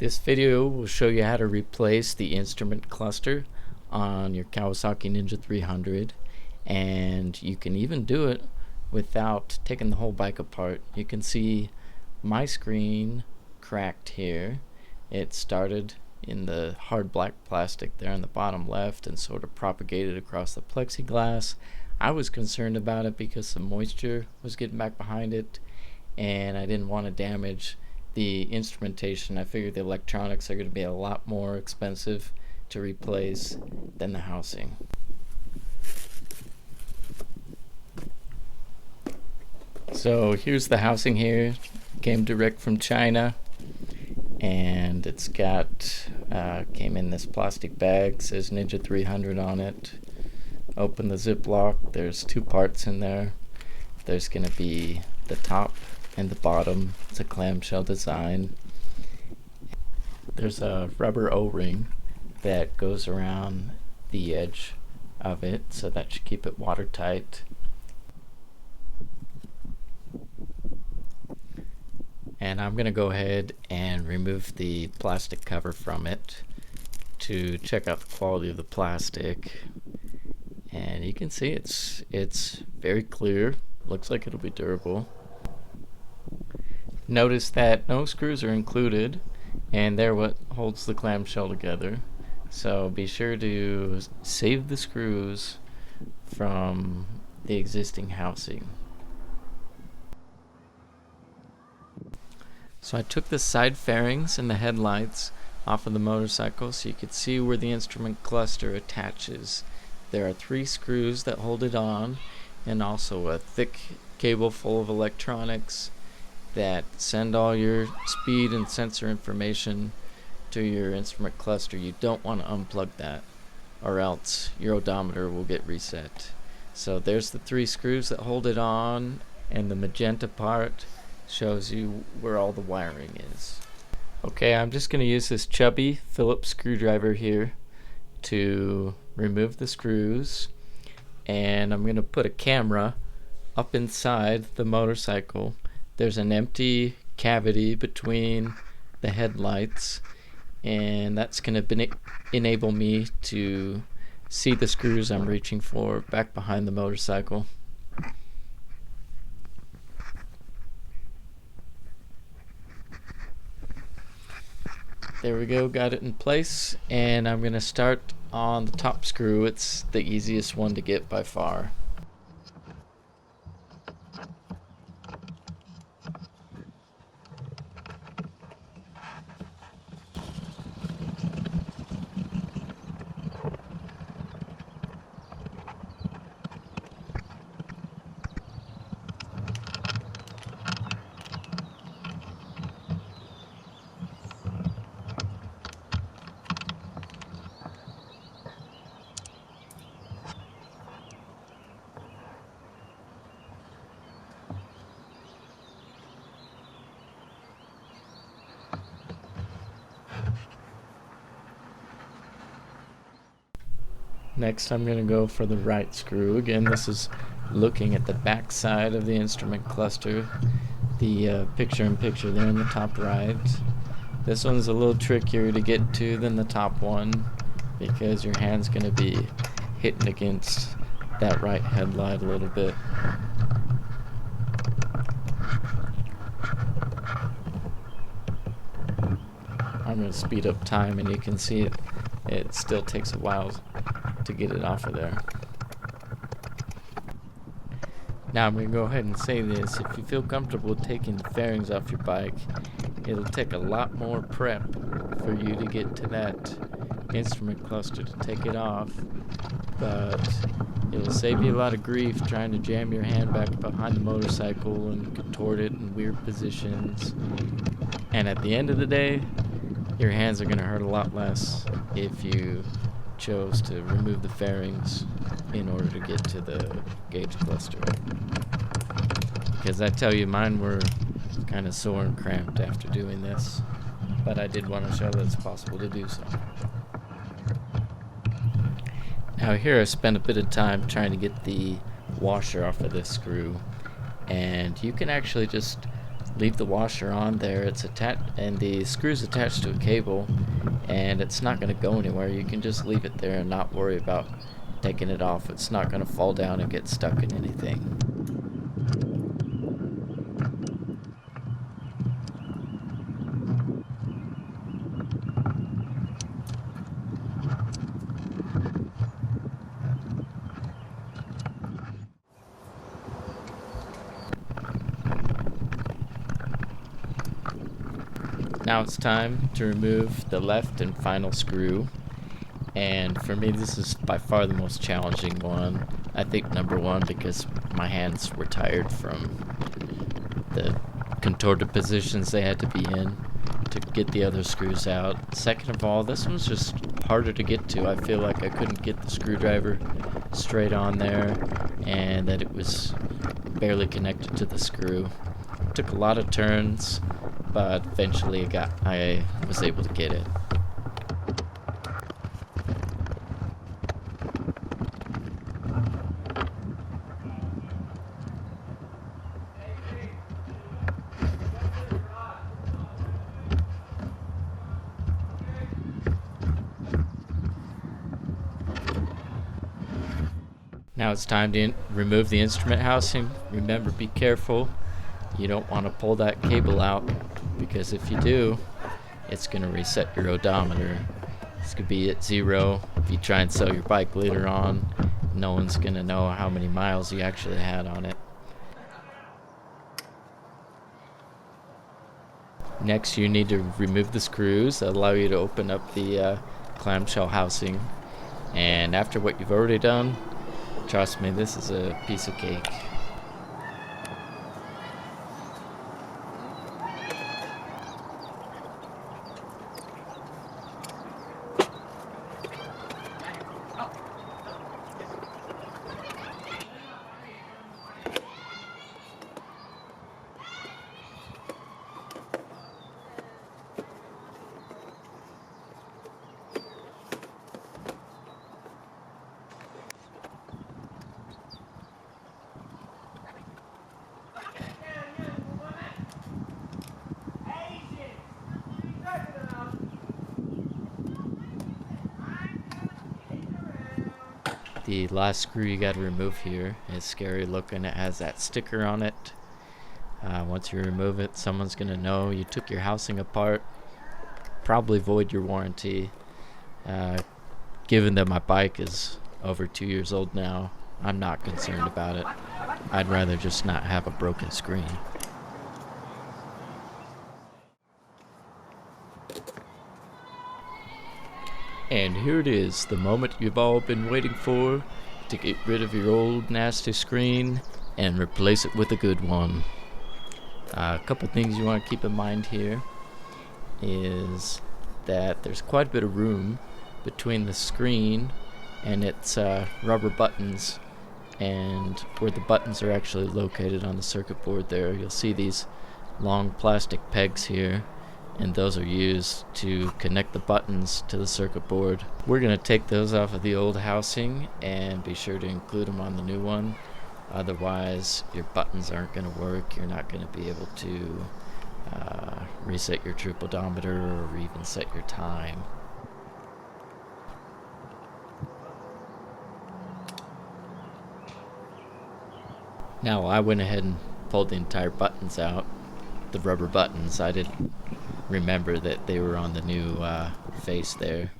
This video will show you how to replace the instrument cluster on your Kawasaki Ninja 300, and you can even do it without taking the whole bike apart. You can see my screen cracked here. It started in the hard black plastic there on the bottom left and sort of propagated across the plexiglass. I was concerned about it because some moisture was getting back behind it, and I didn't want to damage the instrumentation. I figured the electronics are going to be a lot more expensive to replace than the housing. So here's the housing here. Came direct from China, and it's got came in this plastic bag, says Ninja 300 on it. Open the Ziploc. There's two parts in there. There's going to be the top and the bottom. It's a clamshell design. There's a rubber O-ring that goes around the edge of it, so that should keep it watertight. And I'm going to go ahead and remove the plastic cover from it to check out the quality of the plastic. And you can see it's very clear. Looks like it'll be durable. Notice that no screws are included, and they're what holds the clamshell together. So be sure to save the screws from the existing housing. So I took the side fairings and the headlights off of the motorcycle so you could see where the instrument cluster attaches. There are 3 screws that hold it on, and also a thick cable full of electronics that send all your speed and sensor information to your instrument cluster. You don't want to unplug that, or else your odometer will get reset. So there's the 3 screws that hold it on, and the magenta part shows you where all the wiring is. Okay, I'm just going to use this chubby Phillips screwdriver here to remove the screws, and I'm going to put a camera up inside the motorcycle. There's an empty cavity between the headlights, and that's going to enable me to see the screws I'm reaching for back behind the motorcycle. There we go, got it in place, and I'm going to start on the top screw. It's the easiest one to get by far. Next, I'm going to go for the right screw. Again, this is looking at the back side of the instrument cluster, the picture-in-picture there in the top right. This one's a little trickier to get to than the top one because your hand's going to be hitting against that right headlight a little bit. I'm going to speed up time, and you can see it still takes a while to get it off of there. Now I'm going to go ahead and say this: if you feel comfortable taking the fairings off your bike, it'll take a lot more prep for you to get to that instrument cluster to take it off, but it'll save you a lot of grief trying to jam your hand back behind the motorcycle and contort it in weird positions. And at the end of the day, your hands are going to hurt a lot less if you chose to remove the fairings in order to get to the gauge cluster. Because I tell you, mine were kind of sore and cramped after doing this, but I did want to show that it's possible to do so. Now here I spent a bit of time trying to get the washer off of this screw, and you can actually just leave the washer on there. It's attached, and the screw's attached to a cable, and it's not going to go anywhere. You can just leave it there and not worry about taking it off. It's not going to fall down and get stuck in anything. Now it's time to remove the left and final screw. And for me, this is by far the most challenging one. I think number one, because my hands were tired from the contorted positions they had to be in to get the other screws out. Second of all, this one's just harder to get to. I feel like I couldn't get the screwdriver straight on there, and that it was barely connected to the screw. It took a lot of turns, but eventually I was able to get it. Now it's time to remove the instrument housing. Remember, be careful. You don't want to pull that cable out, because if you do, it's going to reset your odometer. This could be at 0. If you try and sell your bike later on, no one's going to know how many miles you actually had on it. Next, you need to remove the screws that allow you to open up the clamshell housing. And after what you've already done, trust me, this is a piece of cake. The last screw you got to remove here is scary looking. It has that sticker on it. Once you remove it, someone's going to know you took your housing apart. Probably void your warranty. Given that my bike is over 2 years old now, I'm not concerned about it. I'd rather just not have a broken screen. And here it is, the moment you've all been waiting for, to get rid of your old nasty screen and replace it with a good one. A couple things you want to keep in mind here is that there's quite a bit of room between the screen and its rubber buttons and where the buttons are actually located on the circuit board there. You'll see these long plastic pegs here, and those are used to connect the buttons to the circuit board. We're going to take those off of the old housing and be sure to include them on the new one. Otherwise, your buttons aren't going to work. You're not going to be able to reset your trip odometer or even set your time. Now, I went ahead and pulled the entire buttons out, the rubber buttons. I didn't remember that they were on the new face there.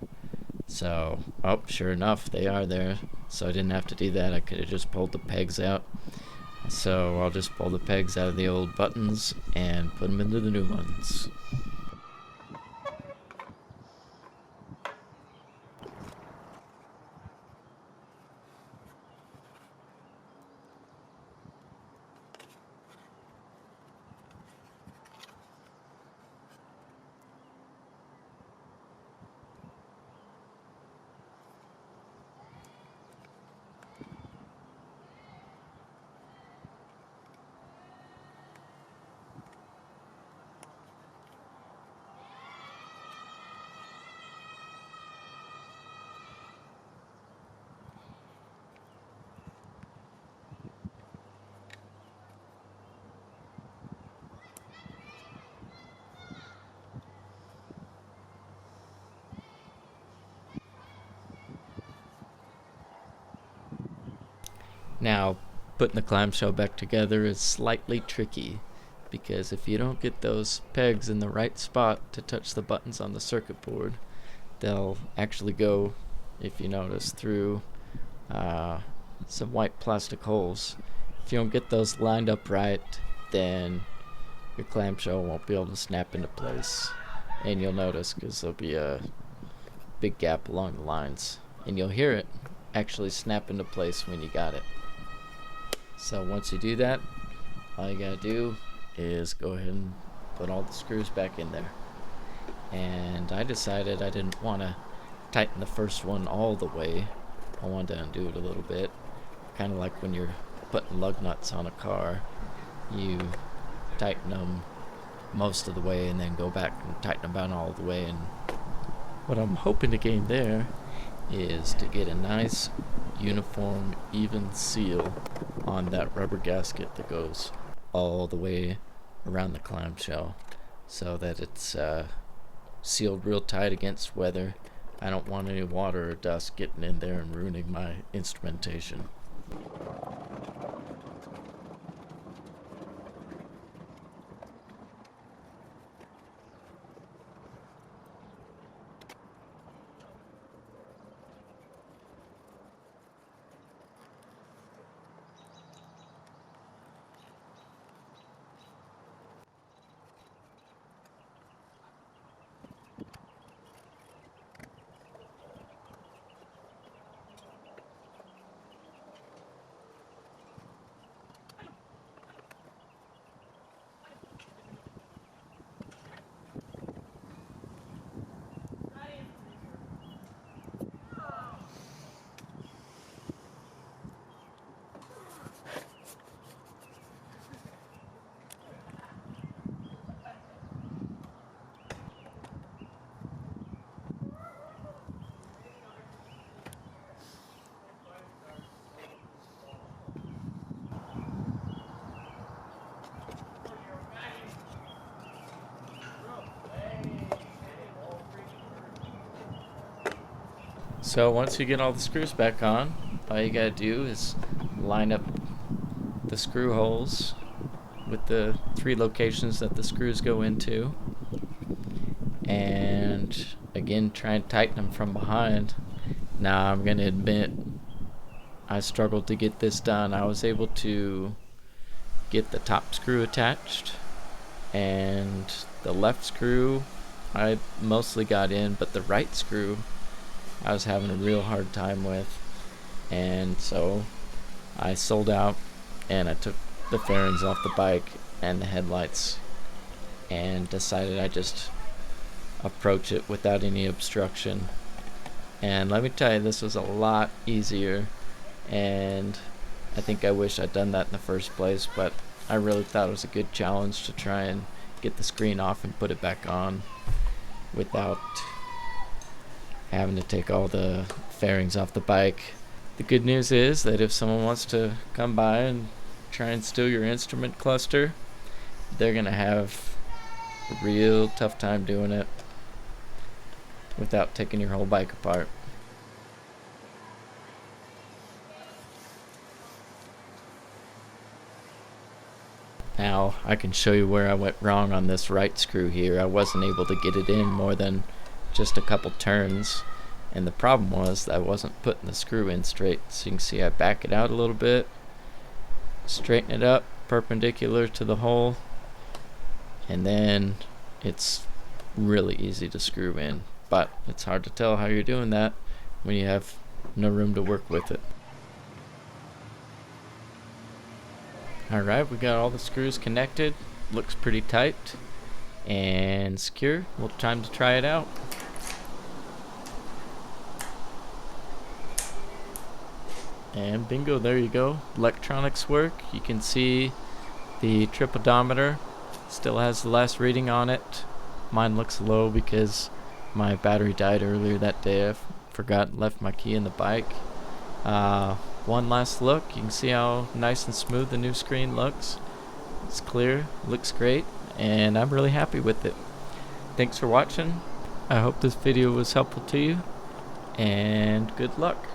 So, oh, sure enough, they are there. So I didn't have to do that. I could have just pulled the pegs out. So I'll just pull the pegs out of the old buttons and put them into the new ones. Now, putting the clamshell back together is slightly tricky, because if you don't get those pegs in the right spot to touch the buttons on the circuit board, they'll actually go, if you notice, through some white plastic holes. If you don't get those lined up right, then your clamshell won't be able to snap into place, and you'll notice because there'll be a big gap along the lines, and you'll hear it actually snap into place when you got it. So once you do that, all you gotta do is go ahead and put all the screws back in there. And I decided I didn't want to tighten the first one all the way. I wanted to undo it a little bit, kind of like when you're putting lug nuts on a car. You tighten them most of the way and then go back and tighten them down all the way. And what I'm hoping to gain there is to get a nice uniform even seal on that rubber gasket that goes all the way around the clamshell, so that it's sealed real tight against weather. I don't want any water or dust getting in there and ruining my instrumentation. So once you get all the screws back on, all you gotta do is line up the screw holes with the 3 locations that the screws go into, and again try and tighten them from behind. Now I'm gonna admit I struggled to get this done. I was able to get the top screw attached, and the left screw I mostly got in, but the right screw I was having a real hard time with, and so I sold out and I took the fairings off the bike and the headlights and decided I just approach it without any obstruction. And let me tell you, this was a lot easier, and I think I wish I'd done that in the first place, but I really thought it was a good challenge to try and get the screen off and put it back on without having to take all the fairings off the bike. The good news is that if someone wants to come by and try and steal your instrument cluster, they're gonna have a real tough time doing it without taking your whole bike apart. Now I can show you where I went wrong on this right screw here. I wasn't able to get it in more than just a couple turns, and the problem was that I wasn't putting the screw in straight. So you can see I back it out a little bit, straighten it up perpendicular to the hole, and then it's really easy to screw in. But it's hard to tell how you're doing that when you have no room to work with it. Alright, we got all the screws connected. Looks pretty tight and secure. Well, time to try it out. And bingo, there you go. Electronics work. You can see the trip odometer still has the last reading on it. Mine looks low because my battery died earlier that day. I forgot and left my key in the bike. One last look. You can see how nice and smooth the new screen looks. It's clear, looks great, and I'm really happy with it. Thanks for watching. I hope this video was helpful to you, and good luck.